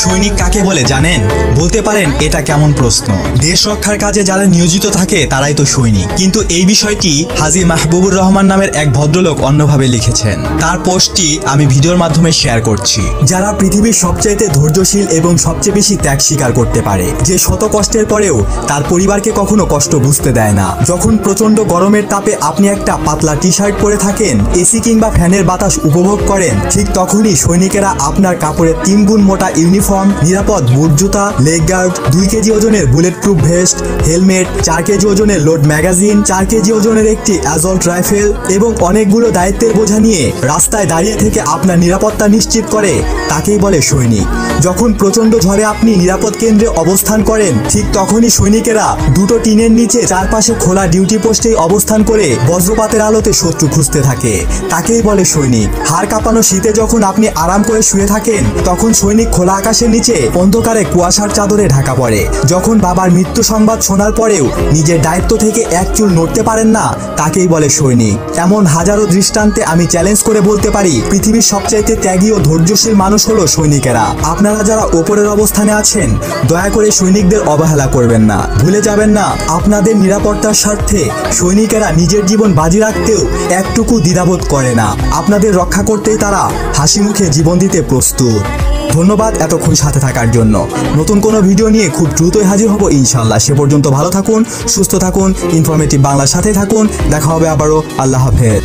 সৈনিক কাকে বলে জানেন? বলতে পারেন এটা কেমন প্রশ্ন। দেশ রক্ষার কাজে যারা নিয়োজিত থাকে তারাই তো সৈনিক। কিন্তু এই বিষয়টি হাজী মাহবুবুর রহমান নামের এক ভদ্রলোক অন্যভাবে লিখেছেন। তার পোস্টটি আমি ভিডিওর মাধ্যমে শেয়ার করছি। যারা পৃথিবীর সবচাইতে ধৈর্যশীল এবং সবচেয়ে বেশি ত্যাগ স্বীকার করতে পারে, যে শত কষ্টের পরেও তার পরিবারকে কখনো কষ্ট বুঝতে দেয় না। যখন প্রচন্ড গরমের তাপে আপনি একটা পাতলা টি শার্ট পরে থাকেন, এসি কিংবা ফ্যানের বাতাস উপভোগ করেন, ঠিক তখনই সৈনিকেরা আপনার কাপড়ের 3 গুণ মোটা ইউনিফর্ম, নিরাপদ বুট জুতা, লেগ গার্ড, 2 কেজি ওজনের bullet proof vest, helmet, 4 KG ওজনের লোড ম্যাগাজিন, 4 কেজি ওজনের একটি অ্যাসল্ট রাইফেল এবং অনেকগুলো দায়িত্বের বোঝা নিয়ে রাস্তায় দাঁড়িয়ে থেকে আপনার নিরাপত্তা নিশ্চিত করে, তাকেই বলে সৈনিক। যখন প্রচন্ড ঝড়ে আপনি নিরাপদ কেন্দ্রে অবস্থান করেন, ঠিক তখনই সৈনিকেরা দুটো টিনের নিচে চারপাশে খোলা ডিউটি পোস্টে অবস্থান করে বজ্রপাতের আলোতে শত্রু খুঁজতে থাকে, তাকেই বলে সৈনিক। হাড় কাঁপানো শীতে যখন আপনি আরাম করে শুয়ে থাকেন, তখন সৈনিক খোলা আকাশের নিচে অন্ধকারে কুয়াশার চাদরে ঢাকা পড়ে। যখন বাবার মৃত্যু সংবাদ শোনার পরেও নিজের দায়িত্ব থেকে এক চুল নড়তে পারেন না, তাকেই বলে সৈনিক। এমন হাজারো দৃষ্টান্তে আমি চ্যালেঞ্জ করে বলতে পারি, পৃথিবীর সবচাইতে ত্যাগী ও ধৈর্যশীল মানুষ হলো সৈনিকেরা। আপনারা যারা ওপরের অবস্থানে আছেন, দয়া করে সৈনিকদের অবহেলা করবেন না। ভুলে যাবেন না, আপনাদের নিরাপত্তার স্বার্থে সৈনিকেরা নিজের জীবন বাজি রাখতেও একটুকু দ্বিধাবোধ করে না। আপনাদের রক্ষা করতেই তারা হাসি মুখে জীবন দিতে প্রস্তুত। ধন্যবাদ এতক্ষণ সাথে থাকার জন্য। নতুন কোনো ভিডিও নিয়ে খুব দ্রুতই হাজির হব ইনশাল্লাহ। সে পর্যন্ত ভালো থাকুন, সুস্থ থাকুন, ইনফরমেটিভ বাংলার সাথে থাকুন। দেখা হবে আবারও। আল্লাহ হাফেজ।